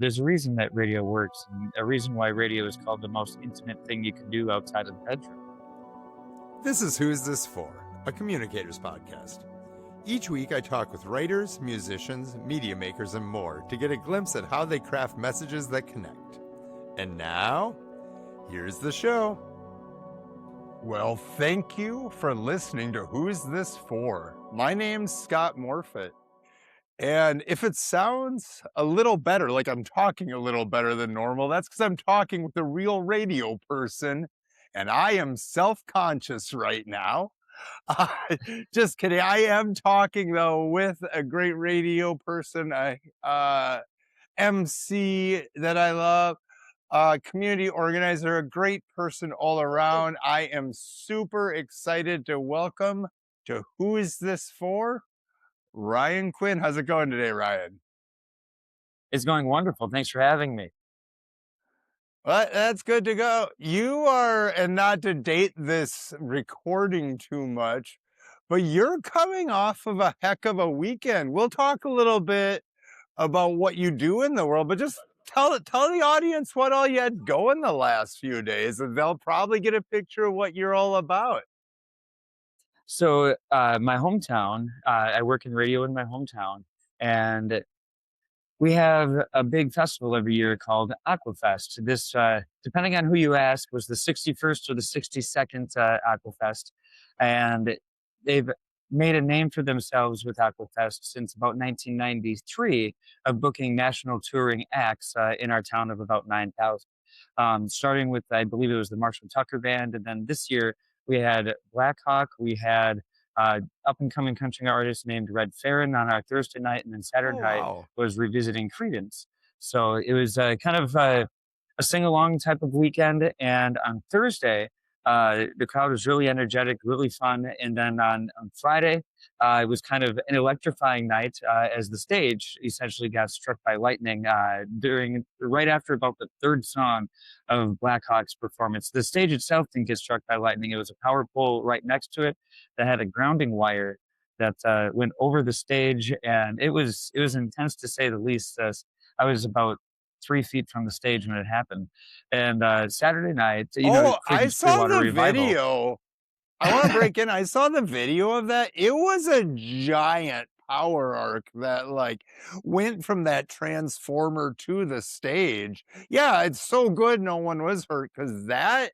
There's a reason that radio works, and a reason why radio is called the most intimate thing you can do outside of the bedroom. This is Who's This For, a communicators podcast. Each week I talk with writers, musicians, media makers, and more to get a glimpse at how they craft messages that connect. And now, here's the show. Well, thank you for listening to Who's This For? My name's Scott Morfitt. And if it sounds a little better, like I'm talking a little better than normal, that's because I'm talking with a real radio person, and I am self-conscious right now. Uh, just kidding. I am talking, though, with a great radio person, MC that I love, community organizer, a great person all around. I am super excited to welcome to Who Is This For? Ryan Quinn. How's it going today, Ryan? It's going wonderful. Thanks for having me. Well, that's good to go. You are, and not to date this recording too much, but you're coming off of a heck of a weekend. We'll talk a little bit about what you do in the world, but just tell the audience what all you had going the last few days, and they'll probably get a picture of what you're all about. So, my hometown, I work in radio in my hometown, and we have a big festival every year called Aquafest. This, depending on who you ask, was the 61st or the 62nd Aquafest. And they've made a name for themselves with Aquafest since about 1993 of booking national touring acts in our town of about 9,000. Starting with, I believe it was the Marshall Tucker Band. And then this year we had Black Hawk, we had up-and-coming country artist named Red Farron on our Thursday night, and then Saturday night wow. was revisiting Creedence. So it was kind of a sing-along type of weekend. And on Thursday, the crowd was really energetic, really fun. And then on Friday, it was kind of an electrifying night as the stage essentially got struck by lightning right after about the third song of Black Hawk's performance. The stage itself didn't get struck by lightning. It was a power pole right next to it that had a grounding wire that went over the stage, and it was intense to say the least. I was about 3 feet from the stage when it happened. And Saturday night, I Creedence saw Clearwater the Revival. video. I want to break in. I saw the video of that. It was a giant power arc that went from that transformer to the stage. Yeah, it's so good no one was hurt because that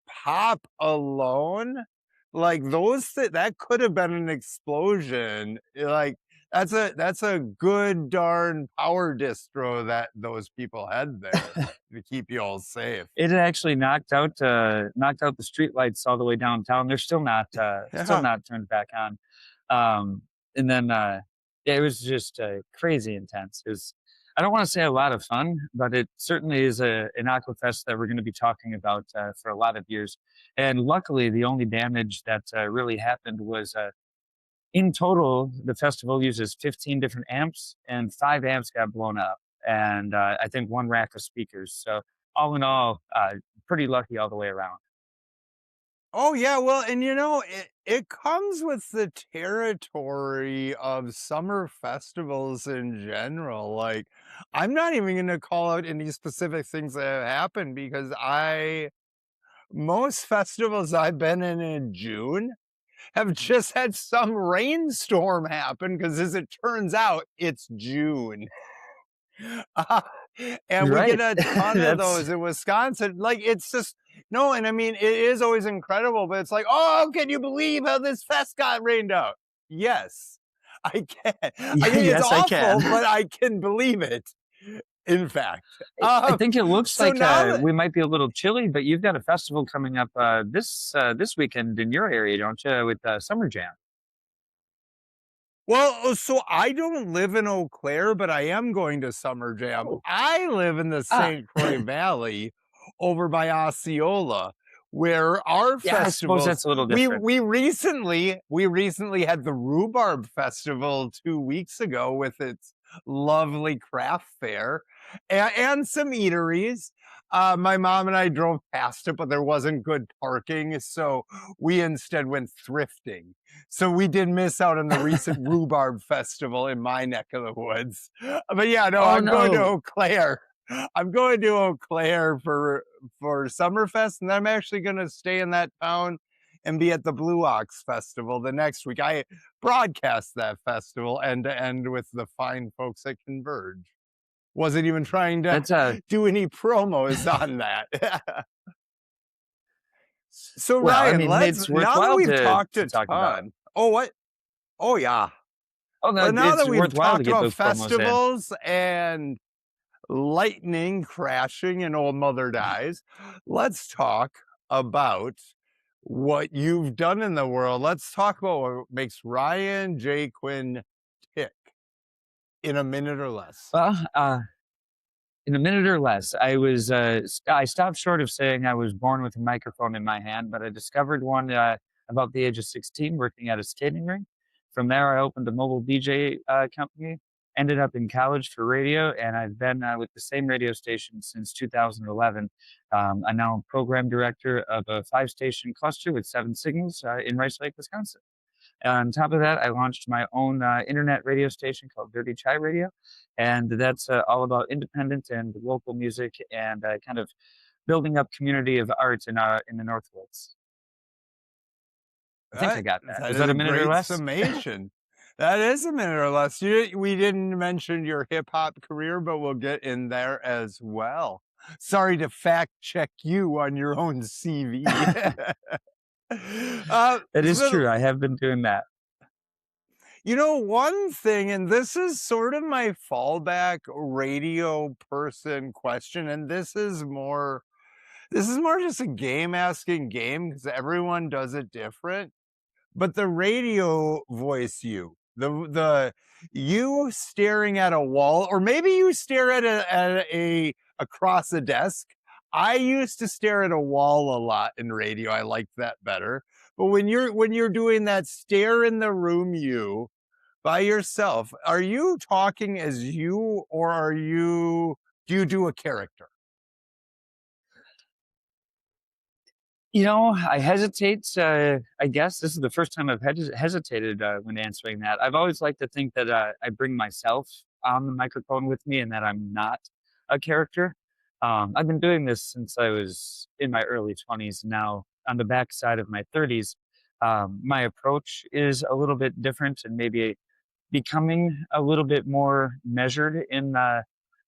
pop alone, that could have been an explosion. That's a good darn power distro that those people had there to keep you all safe. It had actually knocked out the streetlights all the way downtown. They're still not turned back on. And then it was just crazy intense. It was, I don't want to say a lot of fun, but it certainly is an Aquafest that we're going to be talking about for a lot of years. And luckily, the only damage that really happened was in total, the festival uses 15 different amps, and 5 amps got blown up, and I think 1 rack of speakers. So all in all, pretty lucky all the way around. Oh yeah, well, and it comes with the territory of summer festivals in general. I'm not even going to call out any specific things that have happened because most festivals I've been in June have just had some rainstorm happen because, as it turns out, it's June. And we Right. get a ton of those in Wisconsin. It's just, no, and I mean, it is always incredible, but it's oh, can you believe how this fest got rained out? Yes, I can. I mean, Yes, it's I awful, can. but I can believe it, in fact. I think it looks so like now that- we might be a little chilly, but you've got a festival coming up this weekend in your area, don't you, with Summer Jam? Well, so I don't live in Eau Claire, but I am going to Summer Jam. Oh. I live in the Ah. St. Croix Valley over by Osceola, where our Yeah, I suppose festivals, that's a little different. we recently had the Rhubarb Festival 2 weeks ago with its lovely craft fair and some eateries. My mom and I drove past it, but there wasn't good parking, so we instead went thrifting. So we did miss out on the recent rhubarb festival in my neck of the woods. But yeah, no, Oh I'm going to no, Eau Claire. I'm going to Eau Claire for Summerfest, and I'm actually going to stay in that town and be at the Blue Ox Festival the next week. I broadcast that festival end to end with the fine folks at Converge. Wasn't even trying to that's a do any promos on that. So well. I Ryan, mean, let's it's now that worthwhile we've talked to a talk about. ton. Oh, what? Oh, yeah. Oh no, Well, now it's that we've worthwhile to talked get about those promos in. festivals and lightning crashing and old mother dies, let's talk about what you've done in the world. Let's talk about what makes Ryan J. Quinn tick in a minute or less. Well, in a minute or less, I stopped short of saying I was born with a microphone in my hand, but I discovered one about the age of 16 working at a skating rink. From there, I opened a mobile DJ company, ended up in college for radio, and I've been with the same radio station since 2011. I'm now a program director of a 5 station cluster with 7 signals in Rice Lake, Wisconsin. On top of that, I launched my own internet radio station called Dirty Chai Radio, and that's all about independent and local music and kind of building up community of art in the Northwoods. I think I got that. That Was is that a a minute or great less? summation. That is a minute or less. We didn't mention your hip hop career, but we'll get in there as well. Sorry to fact check you on your own CV. It is So, true. I have been doing that. one thing, and this is sort of my fallback radio person question, and this is more just a game asking game because everyone does it different. But the radio voice the you staring at a wall, or maybe you stare at a across a desk. I used to stare at a wall a lot in radio. I liked that better. But when you're doing that stare in the room you by yourself, are you talking as you, or do you do a character? I hesitate. I guess this is the first time I've hesitated when answering that. I've always liked to think that I bring myself on the microphone with me and that I'm not a character. I've been doing this since I was in my early 20s. Now, on the backside of my 30s, my approach is a little bit different and maybe becoming a little bit more measured in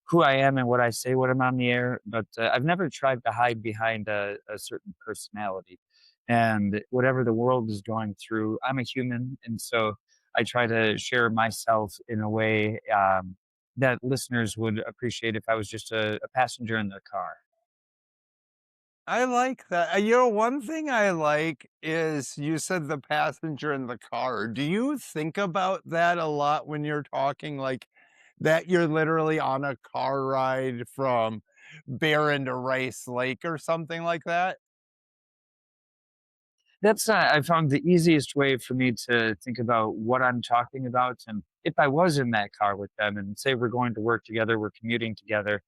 who I am and what I say when I'm on the air. But I've never tried to hide behind a certain personality. And whatever the world is going through, I'm a human, and so I try to share myself in a way that listeners would appreciate if I was just a passenger in their car. I like that. One thing I like is you said the passenger in the car. Do you think about that a lot when you're talking, like that you're literally on a car ride from Barron to Rice Lake or something like that? That's I found the easiest way for me to think about what I'm talking about, and if I was in that car with them, and say we're going to work together, we're commuting together,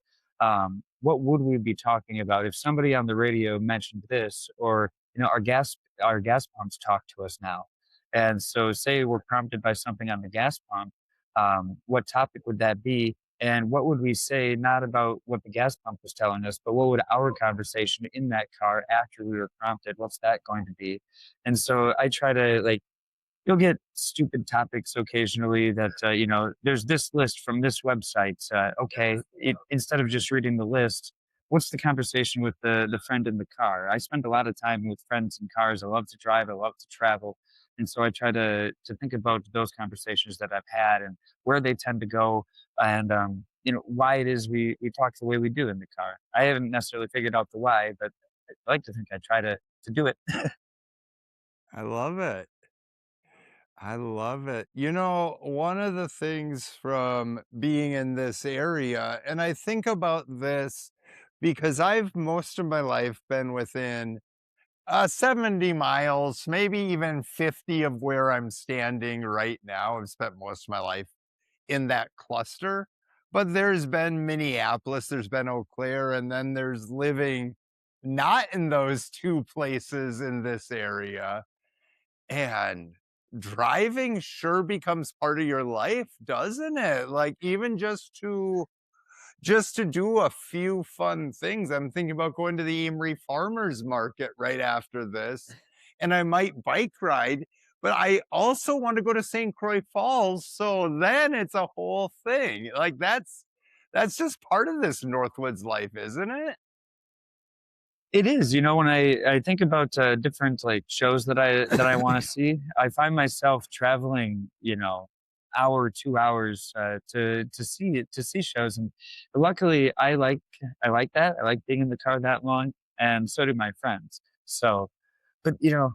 what would we be talking about? If somebody on the radio mentioned this, or our gas pumps talk to us now, and so say we're prompted by something on the gas pump, what topic would that be? And what would we say, not about what the gas pump was telling us, but what would our conversation in that car after we were prompted, what's that going to be? And so I try to like, you'll get stupid topics occasionally that, there's this list from this website. Okay, instead of just reading the list, what's the conversation with the friend in the car? I spend a lot of time with friends in cars. I love to drive. I love to travel. And so I try to think about those conversations that I've had and where they tend to go and, why it is we talk the way we do in the car. I haven't necessarily figured out the why, but I like to think I try to do it. I love it. I love it. One of the things from being in this area, and I think about this because I've most of my life been within 70 miles, maybe even 50 of where I'm standing right now. I've spent most of my life in that cluster. but there's been Minneapolis, there's been Eau Claire, and then there's living not in those 2 places in this area, and driving sure becomes part of your life, doesn't it? Like, even just to do a few fun things. I'm thinking about going to the Emery Farmers Market right after this, and I might bike ride, but I also want to go to St. Croix Falls, so then it's a whole thing. Like, that's just part of this Northwoods life, isn't it? It is, you know, when I think about, different, like, shows that I wanna see, I find myself traveling, you know, hour, 2 hours, to see shows, and luckily, I like that, I like being in the car that long, and so do my friends. So but, you know,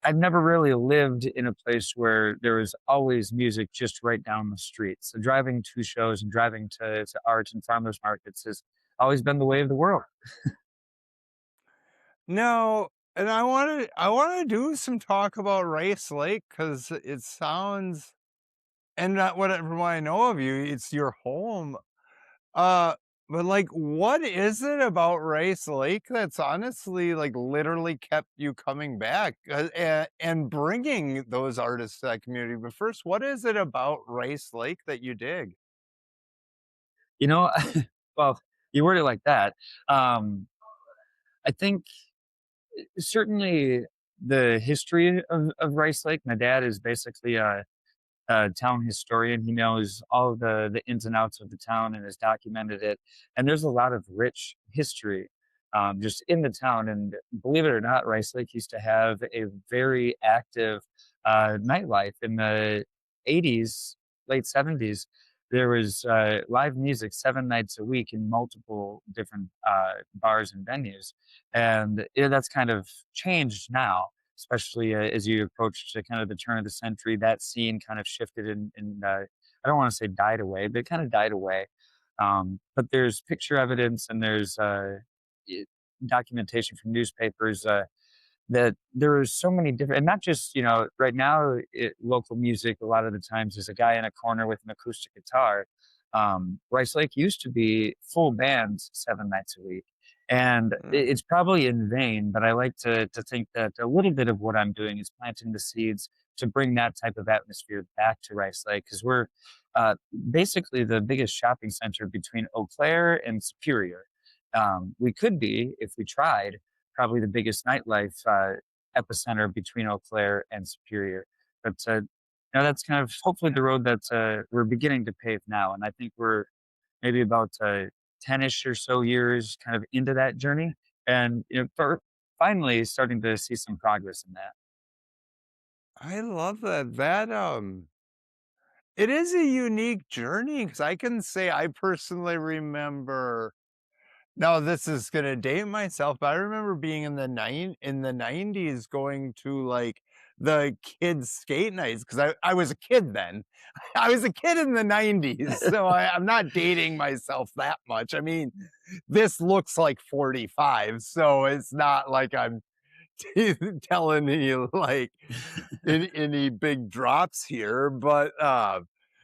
I've never really lived in a place where there was always music just right down the street. So driving to shows and driving to art and farmers markets has always been the way of the world. No, and I wanna do some talk about Rice Lake because it sounds, and not what from what I know of you, it's your home. Uh, but, like, what is it about Rice Lake that's honestly, like, literally kept you coming back, and bringing those artists to that community? But first, what is it about Rice Lake that you dig? You know, well, you word it like that. Um, I think certainly the history of Rice Lake. My dad is basically a town historian. He knows all of the ins and outs of the town and has documented it. And there's a lot of rich history just in the town. And believe it or not, Rice Lake used to have a very active nightlife in the 80s, late 70s. There was live music 7 nights a week in multiple different bars and venues. And that's kind of changed now, especially as you approach to kind of the turn of the century. That scene kind of shifted and I don't want to say died away, but it kind of died away. But there's picture evidence and there's i- documentation from newspapers that there are so many different, and not just, you know, right now local music a lot of the times is a guy in a corner with an acoustic guitar. Rice Lake used to be full bands 7 nights a week, and it's probably in vain, but I like to think that a little bit of what I'm doing is planting the seeds to bring that type of atmosphere back to Rice Lake, because we're uh, basically the biggest shopping center between Eau Claire and Superior. We could be, if we tried, probably the biggest nightlife epicenter between Eau Claire and Superior. But that's kind of hopefully the road that we're beginning to pave now, and I think we're maybe about 10-ish or so years kind of into that journey, and finally starting to see some progress in that. I love that. It is a unique journey because I can say I personally remember. Now this is gonna date myself, but I remember being in the 90s going to, like, the kids' skate nights because I was a kid then. I was a kid in the 90s, so I'm not dating myself that much. I mean, this looks like 45, so it's not like I'm telling you, like, any big drops here, but,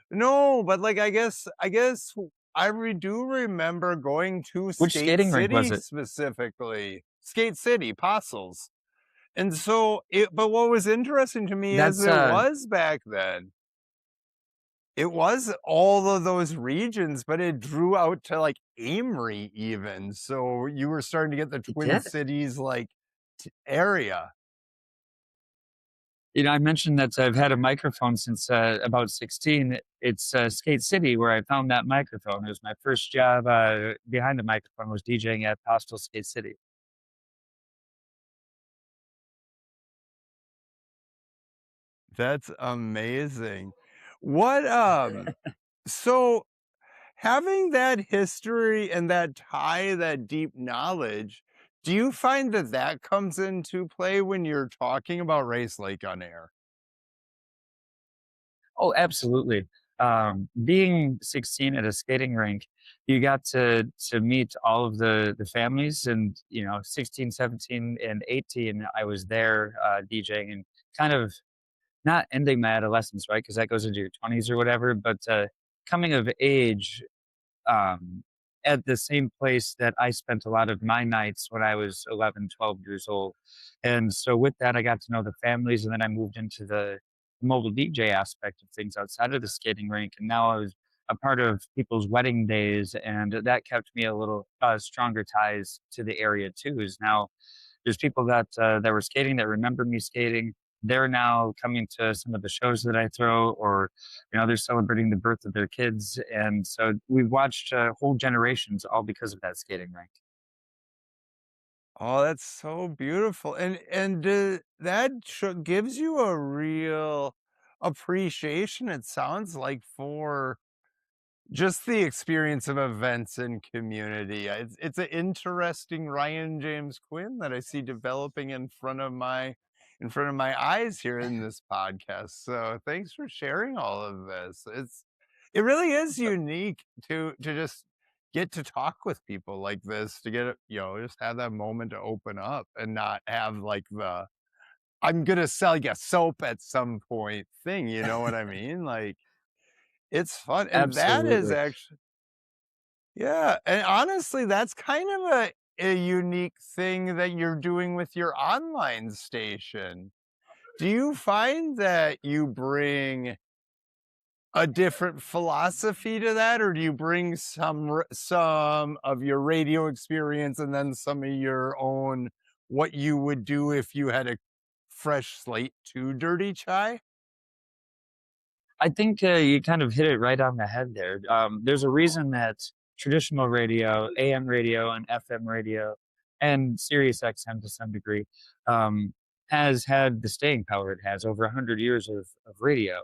no, but, like, I do remember going to Which Skate skating rink was City it? specifically. Skate City, Postles, and so it but what was interesting to me is That's it was back then. It was all of those regions, but it drew out to, like, Amory even, so you were starting to get the it Twin did. Cities, like, area. You know, I mentioned that I've had a microphone since about 16. It's Skate City where I found that microphone. It was my first job behind the microphone was DJing at Postal Skate City. That's amazing. What, so having that history and that tie, that deep knowledge, do you find that that comes into play when you're talking about Race Lake on air? Oh, absolutely. Being 16 at a skating rink, you got to meet all of the families, and 16, 17, and 18, I was there DJing and kind of not ending my adolescence, right? Because that goes into your 20s or whatever. But coming of age um, at the same place that I spent a lot of my nights when I was 11, 12 years old. And so with that, I got to know the families, and then I moved into the mobile DJ aspect of things outside of the skating rink. And now I was a part of people's wedding days, and that kept me a little stronger ties to the area too. Is now there's people that were skating that remember me skating. They're now coming to some of the shows that I throw, or they're celebrating the birth of their kids, and so we've watched whole generations all because of that skating rink. Oh, that's so beautiful, and that gives you a real appreciation, it sounds like, for just the experience of events and community. It's an interesting Ryan James Quinn that I see developing in front of my eyes here in this podcast. So thanks for sharing all of this. It really is unique to just get to talk with people like this, to just have that moment to open up and not have like the I'm gonna sell you soap at some point thing, you know what I mean? Like it's fun. And that is Absolutely. actually yeah, and honestly, that's kind of a unique thing that you're doing with your online station. Do you find that you bring a different philosophy to that, or do you bring some of your radio experience and then some of your own what you would do if you had a fresh slate to Dirty Chai? I think you kind of hit it right on the head there. There's a reason that traditional radio, AM radio, and FM radio, and Sirius XM to some degree, um, has had the staying power it has over 100 years of radio.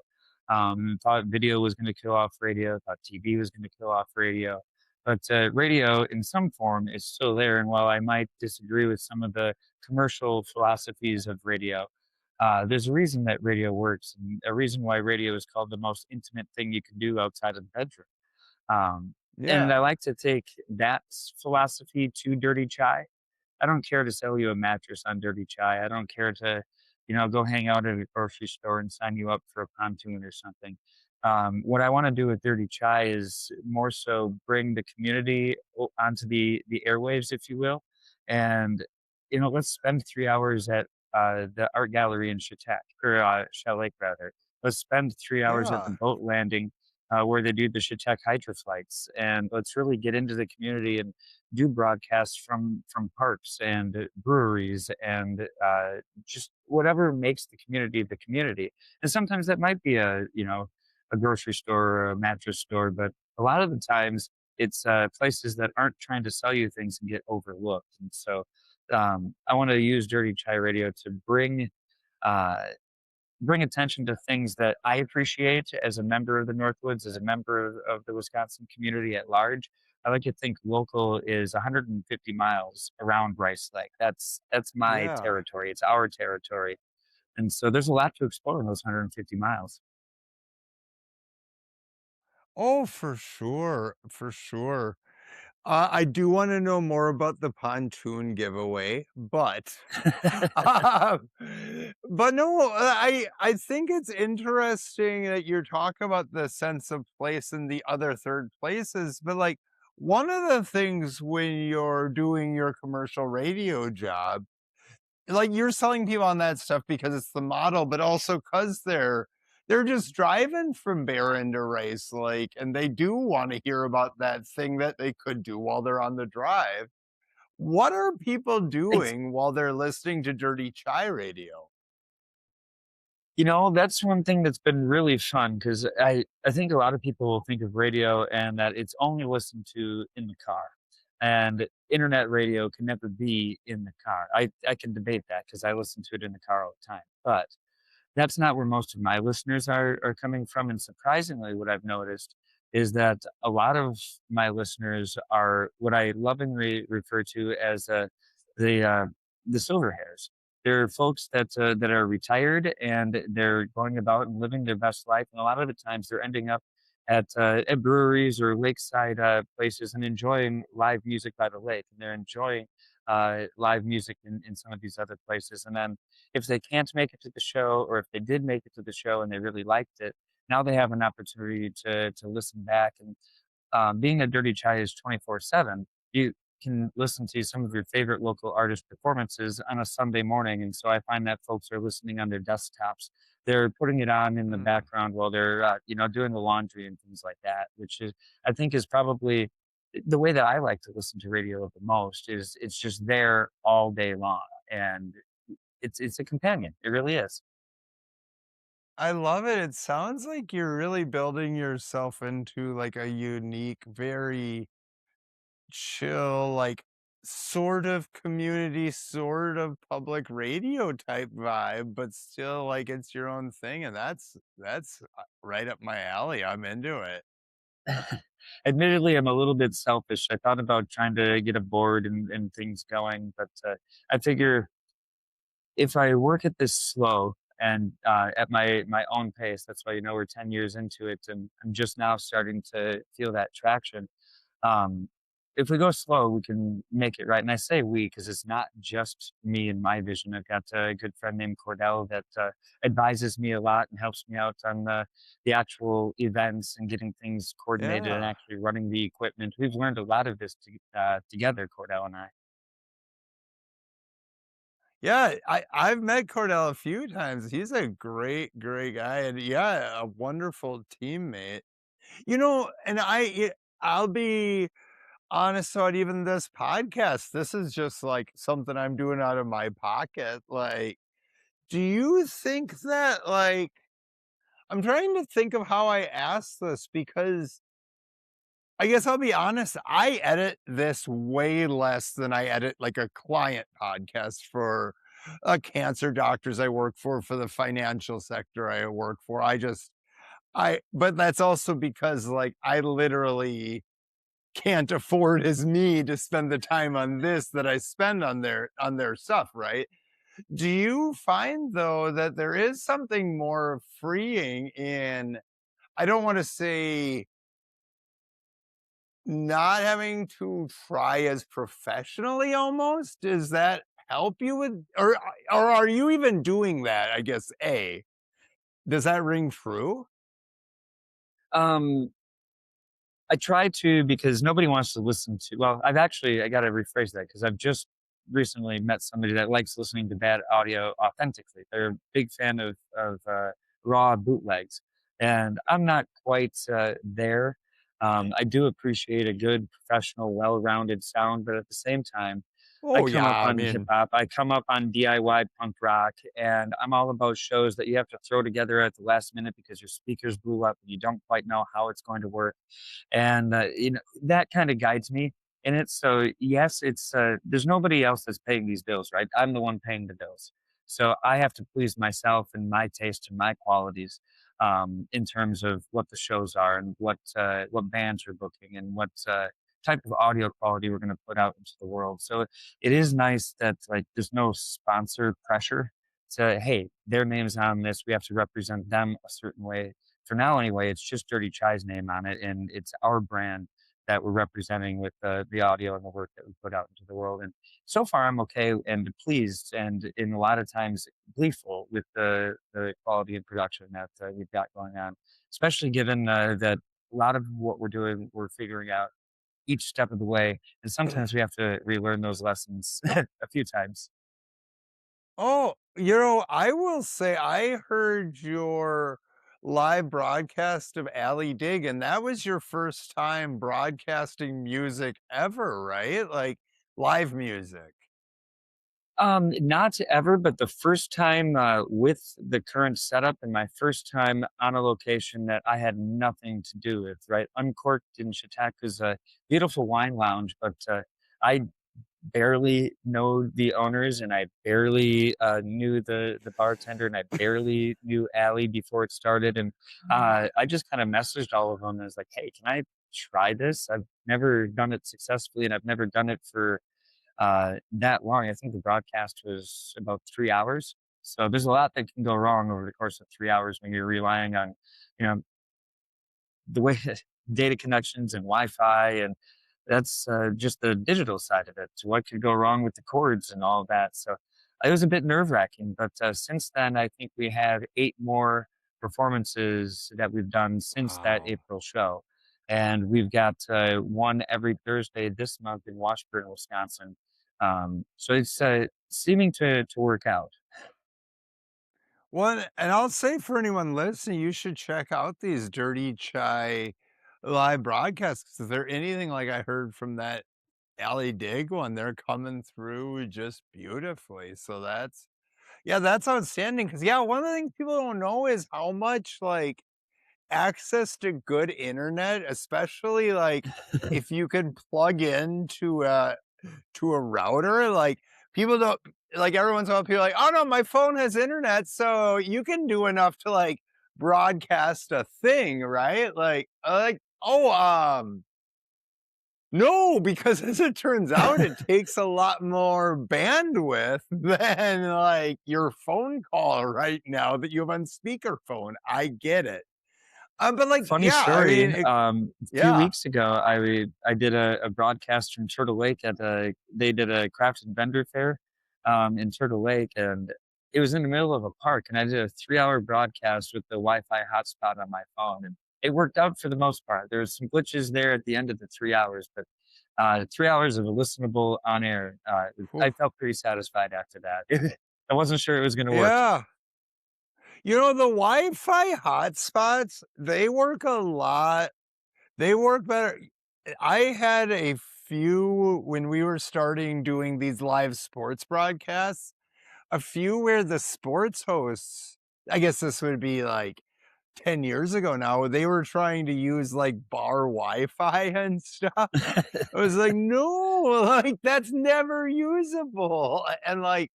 Thought video was going to kill off radio, thought TV was going to kill off radio. But radio, in some form, is still there. And while I might disagree with some of the commercial philosophies of radio, there's a reason that radio works, and a reason why radio is called the most intimate thing you can do outside of the bedroom. Um, and I Yeah, like to take that philosophy to Dirty Chai. I don't care to sell you a mattress on Dirty Chai. I don't care to, go hang out at a grocery store and sign you up for a pontoon or something. What I want to do with Dirty Chai is more so bring the community onto the airwaves, if you will, and let's spend 3 hours at the art gallery in Chautauqua or Shell Lake rather. Let's spend 3 hours at the yeah. boat landing where they do the Chautauqua hydro flights, and let's really get into the community and do broadcasts from parks and breweries and just whatever makes the community the community. And sometimes that might be a grocery store or a mattress store, but a lot of the times it's places that aren't trying to sell you things and get overlooked. And so I want to use Dirty Chai Radio to uh, bring attention to things that I appreciate as a member of the Northwoods, as a member of the Wisconsin community at large. I like to think local is 150 miles around Rice Lake. That's my Yeah. territory. It's our territory, and so there's a lot to explore in those 150 miles. Oh, for sure, for sure. I do wanna know more about the pontoon giveaway, um, but no, I think it's interesting that you're talking about the sense of place and the other third places, but, like, one of the things when you're doing your commercial radio job, like, you're selling people on that stuff because it's the model, but also because 'cause they're just driving from Barron to Rice Lake, and they do wanna hear about that thing that they could do while they're on the drive. What are people doing while they're listening to Dirty Chai Radio? That's one thing that's been really fun because I think a lot of people think of radio and that it's only listened to in the car. And internet radio can never be in the car. I can debate that because I listen to it in the car all the time. But that's not where most of my listeners are coming from, and surprisingly, what I've noticed is that a lot of my listeners are what I lovingly refer to as, the, uh, the silver hairs. They're folks that are retired, and they're going about and living their best life, and a lot of the times they're ending up at breweries or lakeside, places and enjoying live music by the lake, and they're enjoying, live music in some of these other places, and then if they can't make it to the show or if they did make it to the show and they really liked it, now they have an opportunity to listen back. And being a Dirty Chai is 24/7, you can listen to some of your favorite local artist performances on a Sunday morning. And so I find that folks are listening on their desktops. They're putting it on in the Mm. background while they're, doing the laundry and things like that, which is, I think, is probably the way that I like to listen to radio the most. Is it's just there all day long, and it's a companion. It really is. I love it. It sounds like you're really building yourself into like a unique, very chill, like sort of community, sort of public radio type vibe, but still like it's your own thing. And that's right up my alley. I'm into it. Admittedly, I'm a little bit selfish. I thought about trying to get a board and things going, but I figure if I work at this slow and at my own pace, that's why we're 10 years into it, and I'm just now starting to feel that traction. Um, if we go slow, we can make it right. And I say we because it's not just me and my vision. I've got a good friend named Cordell that advises me a lot and helps me out on the actual events and getting things coordinated and Yeah. actually running the equipment. We've learned a lot of this together, Cordell and I. Yeah, I've met Cordell a few times. He's a great, great guy, and yeah, a wonderful teammate. And I'll be honest about even this podcast. This is just like something I'm doing out of my pocket. Like, do you think that I'm trying to think of how I ask this because I guess I'll be honest, I edit this way less than I edit like a client podcast for cancer doctors I work for the financial sector I work for. But that's also because like I literally can't afford as me to spend the time on this that I spend on their stuff, right? Do you find though that there is something more freeing in I don't want to say not having to try as professionally almost? Does that help you with or are you even doing that, I guess, A? Does that ring true? Um, I try to because nobody wants to listen to. Well, I got to rephrase that because I've just recently met somebody that likes listening to bad audio authentically. They're a big fan of raw bootlegs, and I'm not quite there. I do appreciate a good, professional, well-rounded sound, but at the same time, I Oh, come up yeah, I on hip mean hop. I come up on DIY punk rock, and I'm all about shows that you have to throw together at the last minute because your speakers blew up and you don't quite know how it's going to work, and that kind of guides me in it. So yes, it's there's nobody else that's paying these bills, right? I'm the one paying the bills, so I have to please myself and my taste and my qualities, in terms of what the shows are and what bands are booking and what type of audio quality we're going to put out into the world. So it is nice that like there's no sponsor pressure to, hey, their name's on this, we have to represent them a certain way. For now anyway, it's just Dirty Chai's name on it, and it's our brand that we're representing with the audio and the work that we put out into the world. And so far, I'm okay and pleased, and in a lot of times gleeful with the quality and production that we've got going on, especially given that a lot of what we're doing, we're figuring out each step of the way, and sometimes we have to relearn those lessons a few times. oh, I will say I heard your live broadcast of Ali Dig, and that was your first time broadcasting music ever, right? Like, live music. Not ever, but the first time with the current setup and my first time on a location that I had nothing to do with, right? Uncorked in Chautauqua's a beautiful wine lounge, but I barely know the owners and I barely knew the bartender and I barely knew Allie before it started. And I just kind of messaged all of them and was like, hey, can I try this? I've never done it successfully and I've never done it for that long. I think the broadcast was about 3 hours. So there's a lot that can go wrong over the course of 3 hours when you're relying on, you know, the way data connections and Wi-Fi, and that's just the digital side of it. So what could go wrong with the cords and all of that? So it was a bit nerve wracking. But since then, I think we have 8 more performances that we've done since that Wow. April show. And we've got one every Thursday this month in Washburn, Wisconsin. So it's seeming to work out. One, and I'll say for anyone listening, you should check out these Dirty Chai live broadcasts. If they're anything like I heard from that Alley Dig one, they're coming through just beautifully. So that's outstanding. Cause yeah, one of the things people don't know is how much like access to good internet, especially like if you can plug into a router, like, people don't like, every once in a while, people are like, "Oh, no, my phone has internet, so you can do enough to, like, broadcast a thing," right? "Oh, no," because as it turns out, it takes a lot more bandwidth than, like, your phone call right now that you have on speakerphone. I get it. But, like, Funny yeah, I story. mean, it A few yeah. weeks ago, I did a broadcast from Turtle Lake at a they did a crafted vendor fair in Turtle Lake, and it was in the middle of a park, and I did a 3 hour broadcast with the Wi-Fi hotspot on my phone, and it worked out for the most part. There was some glitches there at the end of the 3 hours, but 3 hours of a listenable on air. Whew. I felt pretty satisfied after that. I wasn't sure it was going to work. Yeah. You know, the Wi-Fi hotspots, they work a lot. They work better. I had a few when we were starting doing these live sports broadcasts, a few where the sports hosts, I guess this would be like 10 years ago now, they were trying to use like bar Wi-Fi and stuff. I was like, no, like that's never usable. And like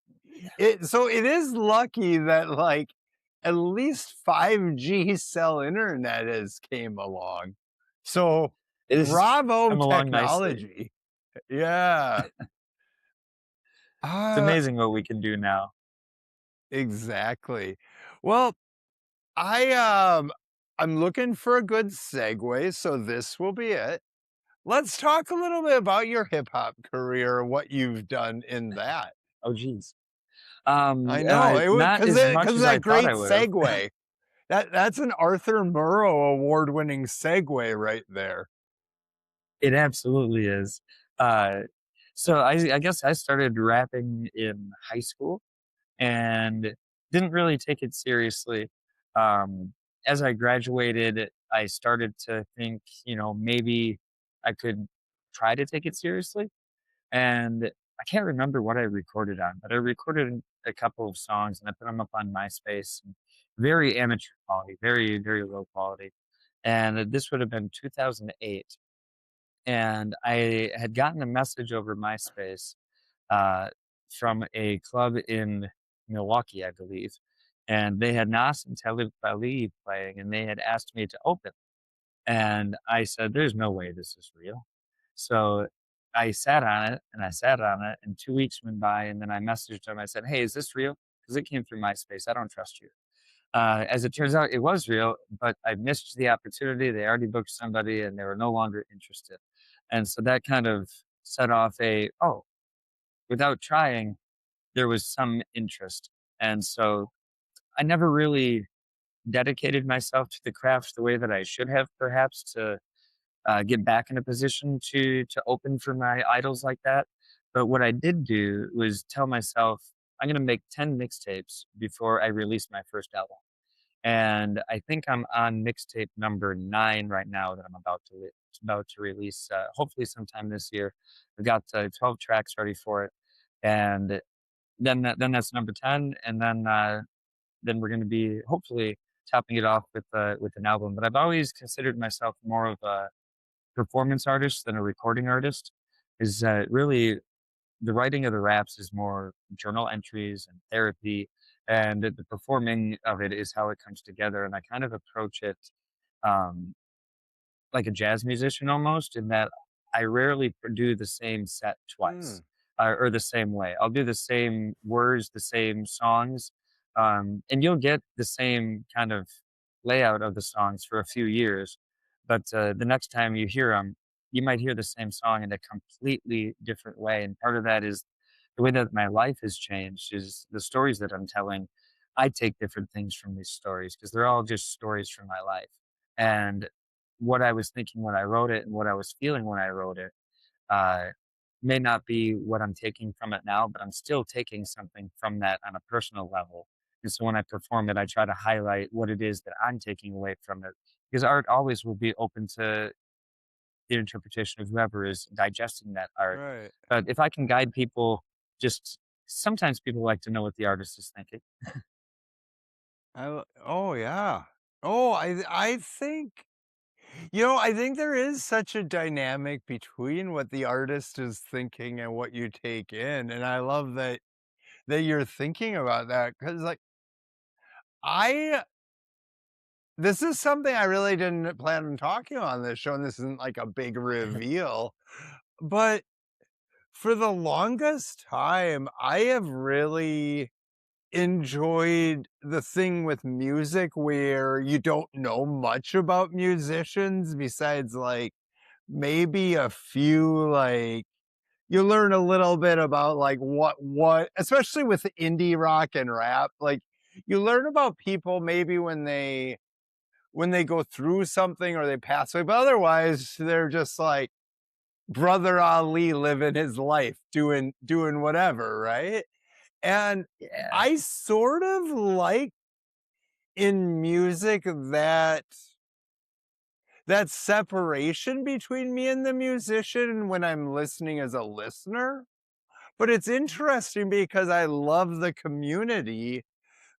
it is lucky that, like, at least 5G cell internet has came along. So, It has bravo come along nicely. technology. Yeah. It's Ah, amazing what we can do now. exactly. Well, I'm looking for a good segue, so this will be it. Let's talk a little bit about your hip hop career, what you've done in that. Oh, geez. I know, it would Not because as it much because as I that thought great I would've. segue. That's an Arthur Murrow award-winning segue right there. It absolutely is. Uh, so I guess I started rapping in high school and didn't really take it seriously. Um, as I graduated, I started to think, maybe I could try to take it seriously. And I can't remember what I recorded on, but I recorded a couple of songs and I put them up on MySpace. Very amateur quality, very, very low quality. And this would have been 2008. And I had gotten a message over MySpace uh, from a club in Milwaukee, I believe. And they had Nas and Talib Kweli playing, and they had asked me to open. And I said, "There's no way this is real." So I sat on it and I sat on it, and 2 weeks went by, and then I messaged him. I said, "Hey, is this real? Because it came through MySpace. I don't trust you." As it turns out, it was real, but I missed the opportunity. They already booked somebody, and they were no longer interested. And so that kind of set off oh, without trying, there was some interest. And so I never really dedicated myself to the craft the way that I should have, perhaps, to get back in a position to open for my idols like that. But what I did do was tell myself, I'm going to make 10 mixtapes before I release my first album. And I think I'm on mixtape number 9 right now that I'm about to release, hopefully sometime this year. I've got 12 tracks ready for it, and then that's number 10, and then we're going to be hopefully topping it off with an album. But I've always considered myself more of a performance artist than a recording artist. Is really the writing of the raps is more journal entries and therapy, and the performing of it is how it comes together. And I kind of approach it um, like a jazz musician almost, in that I rarely do the same set twice, Mm, or the same way. I'll do the same words, the same songs, and you'll get the same kind of layout of the songs for a few years. But the next time you hear them, you might hear the same song in a completely different way. And part of that is the way that my life has changed, is the stories that I'm telling. I take different things from these stories because they're all just stories from my life. And what I was thinking when I wrote it and what I was feeling when I wrote it uh, may not be what I'm taking from it now, but I'm still taking something from that on a personal level. And so when I perform it, I try to highlight what it is that I'm taking away from it because art always will be open to the interpretation of whoever is digesting that art. Right. But if I can guide people, just sometimes people like to know what the artist is thinking. Oh yeah. Oh, I think I think there is such a dynamic between what the artist is thinking and what you take in, and I love that you're thinking about that because like I this is something I really didn't plan on talking on this show, and this isn't like a big reveal, but for the longest time, I have really enjoyed the thing with music where you don't know much about musicians besides, like, maybe a few, like you learn a little bit about, like, what especially with indie rock and rap, like, you learn about people maybe when they go through something or they pass away, but otherwise, they're just like Brother Ali living his life, doing whatever, right? And Yeah. I sort of like in music that separation between me and the musician when I'm listening as a listener. But it's interesting because I love the community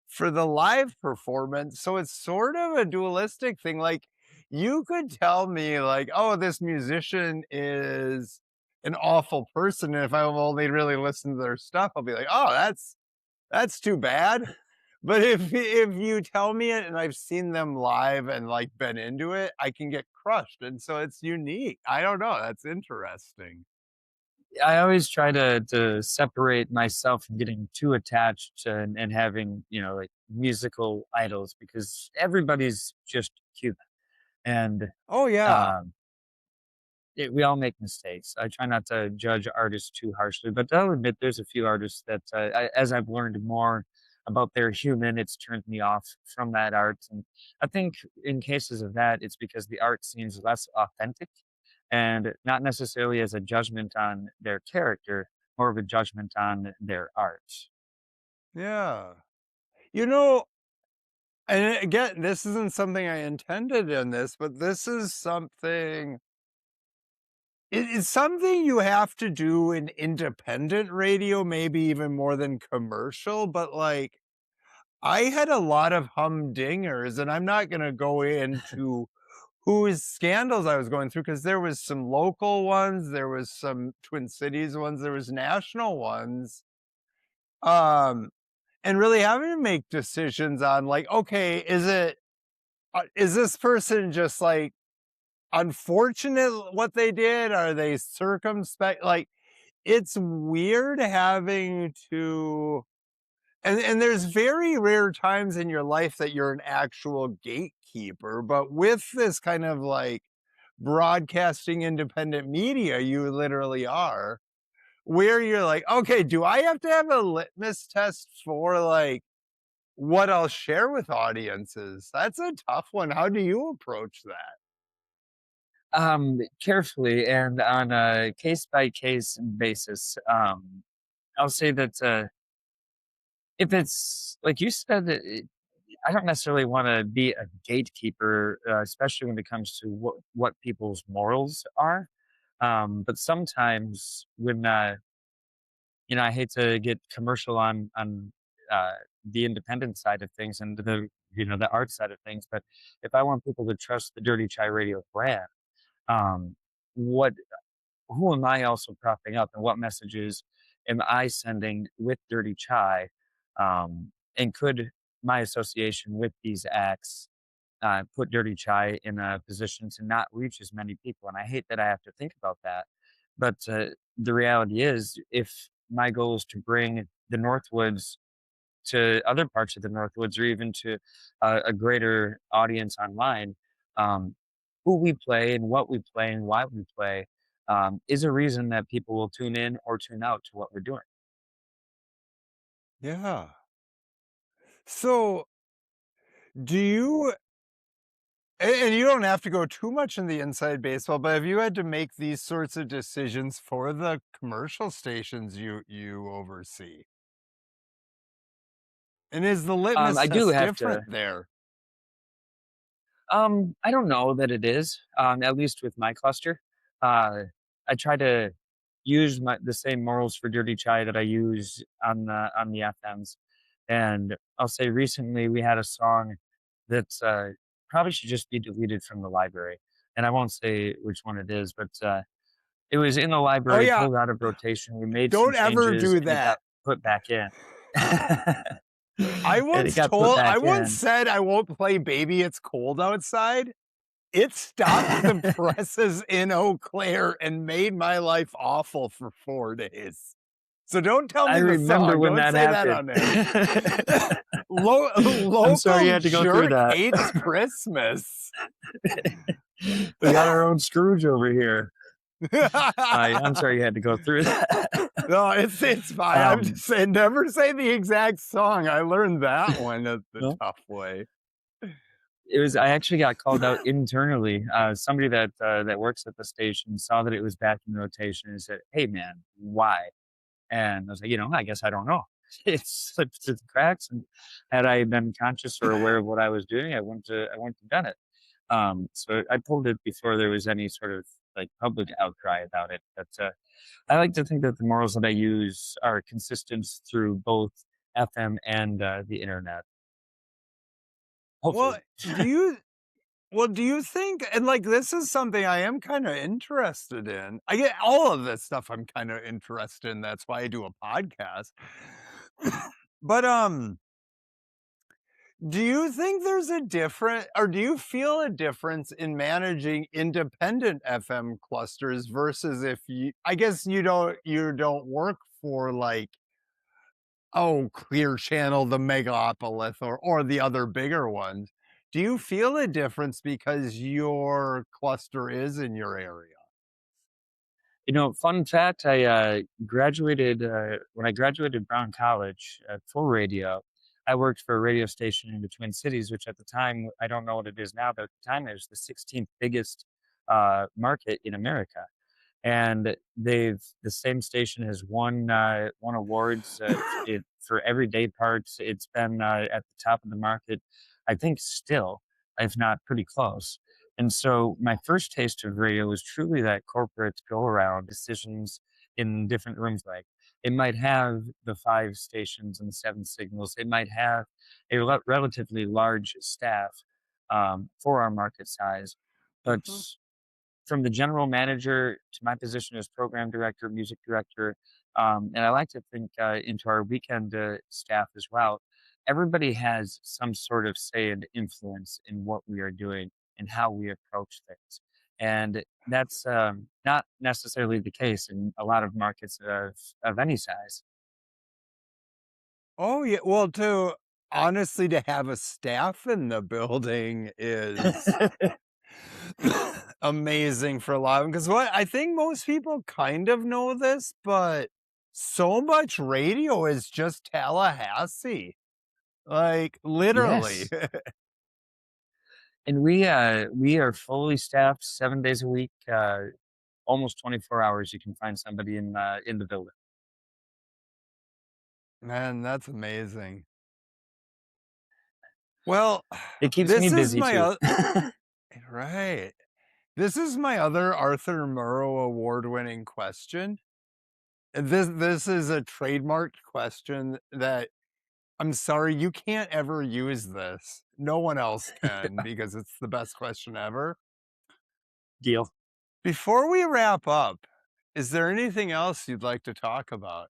for the live performance, so it's sort of a dualistic thing, like, you could tell me, like, "Oh, this musician is an awful person," and if I've only really listened to their stuff, I'll be like, "Oh, that's too bad." But if you tell me it and I've seen them live and, like, been into it, I can get crushed, and so it's unique. I don't know, that's interesting. I always try to separate myself from getting too attached and having, like musical idols because everybody's just human. And Oh, yeah. um we all make mistakes. I try not to judge artists too harshly, but I'll admit there's a few artists that, as I've learned more about their human, it's turned me off from that art. And I think in cases of that, it's because the art seems less authentic and not necessarily as a judgment on their character, more of a judgment on their art. Yeah. You know, and again, this isn't something I intended in this, but this is something it's something you have to do in independent radio, maybe even more than commercial, but, like, I had a lot of humdingers, and I'm not gonna go into whose scandals I was going through because there was some local ones, there was some Twin Cities ones, there was national ones, um, and really having to make decisions on, like, okay, is this person just, like, unfortunate what they did? Are they circumspect? Like, it's weird having to and there's very rare times in your life that you're an actual gatekeeper, but with this kind of, like, broadcasting independent media, you literally are, where you're like, "Okay, do I have to have a litmus test for, like, what I'll share with audiences?" That's a tough one. How do you approach that? Carefully and on a case by case basis. I'll say that if it's like you said, I don't necessarily want to be a gatekeeper, especially when it comes to what people's morals are. But sometimes when I hate to get commercial on the independent side of things and the art side of things, but if I want people to trust the Dirty Chai Radio brand, um, what who am I also propping up and what messages am I sending with Dirty Chai? And could my association with these acts put Dirty Chai in a position to not reach as many people? And I hate that I have to think about that. But the reality is, if my goal is to bring the Northwoods to other parts of the Northwoods or even to a greater audience online, um, who we play and what we play and why we play is a reason that people will tune in or tune out to what we're doing. Yeah. So, do you and you don't have to go too much in the inside baseball, but have you had to make these sorts of decisions for the commercial stations you oversee? And is the litmus I do test have different to. there? I don't know that it is, at least with my cluster. I try to use the same morals for Dirty Chai that I use on the FMs. And I'll say recently we had a song that probably should just be deleted from the library. And I won't say which one it is, but it was in the Oh, library, yeah. pulled out of rotation. We made some Don't ever changes, do and it got that. put back in. I And it once got put told I back once in. said I won't play "Baby It's Cold Outside." It stopped the presses in Eau Claire and made my life awful for 4 days. So don't tell I me the remember song, when don't that say that happened. on air. I'm sorry Local you had to go through jerk that. hates Christmas. We got our own Scrooge over here. I'm sorry you had to go through that. No, it's fine. I'm Um, just saying never say the exact song. I learned that one the no, tough way. I actually got called out internally. Somebody that works at the station saw that it was back in rotation and said, "Hey, man, why?" And I was like, I guess I don't know. It slipped through the cracks, and had I been conscious or aware of what I was doing, I wouldn't have done it. So I pulled it before there was any sort of like public outcry about it. But I like to think that the morals that I use are consistent through both FM and the internet. Well, Hopefully. do you do you think and, like, this is something I am kinda interested in. I get all of this stuff I'm kinda interested in, that's why I do a podcast. But, do you think there's a different or do you feel a difference in managing independent FM clusters versus if you I guess you don't work for, like, oh, Clear Channel, the Megapolith, or the other bigger ones. Do you feel a difference because your cluster is in your area? Fun fact, I graduated when I graduated Brown College for radio. I worked for a radio station in the Twin Cities, which at the time, I don't know what it is now, but at the time it was the 16th biggest market in America. And the same station has won awards for everyday parts. It's been at the top of the market, I think, still, if not pretty close. And so my first taste of radio was truly that corporate go around decisions in different rooms. Like it might have the five stations and seven signals. It might have a relatively large staff for our market size, but Mhm. from the general manager to my position as program director, music director, and I like to think into our weekend staff as well. Everybody has some sort of say and influence in what we are doing and how we approach things. And that's not necessarily the case in a lot of markets of any size. Oh, yeah, well, to honestly, to have a staff in the building is amazing for a lot of them. Because what I think most people kind of know this, but so much radio is just Tallahassee, like, literally. Yes. And we are fully staffed 7 days a week, almost 24 hours. You can find somebody in the building. Man, that's amazing. Well, It keeps me this is busy my too. right. This is my other Arthur Murrow award-winning question. And this is a trademarked question that I'm sorry, you can't ever use this. No one else can because it's the best question ever. Deal. Before we wrap up, is there anything else you'd like to talk about?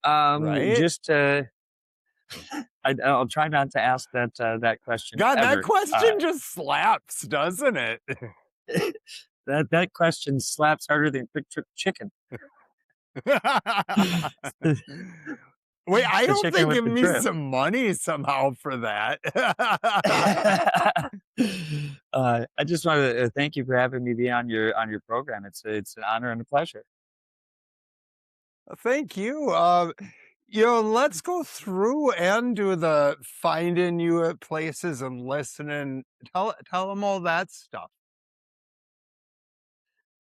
Right? Just I'll try not to ask that question God, that ever. question just slaps, doesn't it? That question slaps harder than quick trip chicken. It's Wait, I the don't chicken think with give the me drip. some money somehow for that. I just want to thank you for having me be on your program. It's an honor and a pleasure. Thank you. Let's go through and do the finding you at places and listening. Tell them all that stuff.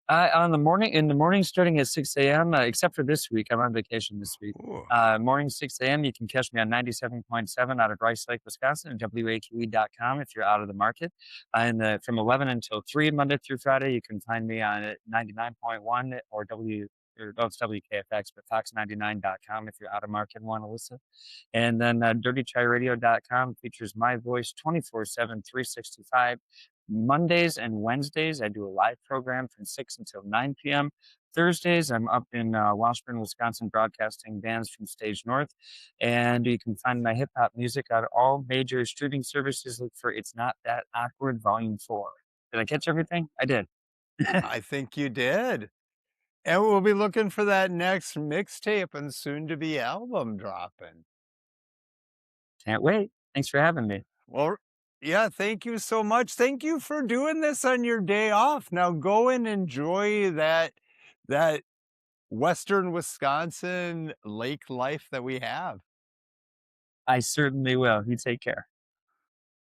On the morning in the morning starting at 6 a.m., except for this week, I'm on vacation this week. Ooh. Morning 6 a.m., you can catch me on 97.7 out of Rice Lake, Wisconsin, and WAQE.com if you're out of the market. From 11 until 3, Monday through Friday, you can find me on 99.1 or it's WKFX, but fox99.com if you're out of market and want to listen. And then dirtycharadio.com features my voice 24/7, 365. Mondays and Wednesdays, I do a live program from 6 until 9 p.m. Thursdays, I'm up in Washburn, Wisconsin, broadcasting bands from Stage North. And you can find my hip hop music on all major streaming services. Look for It's Not That Awkward Volume 4. Did I catch everything? I did. I think you did. And we'll be looking for that next mixtape and soon to be album dropping. Can't wait. Thanks for having me. Well, yeah, thank you so much. Thank you for doing this on your day off. Now go and enjoy that Western Wisconsin lake life that we have. I certainly will. You take care.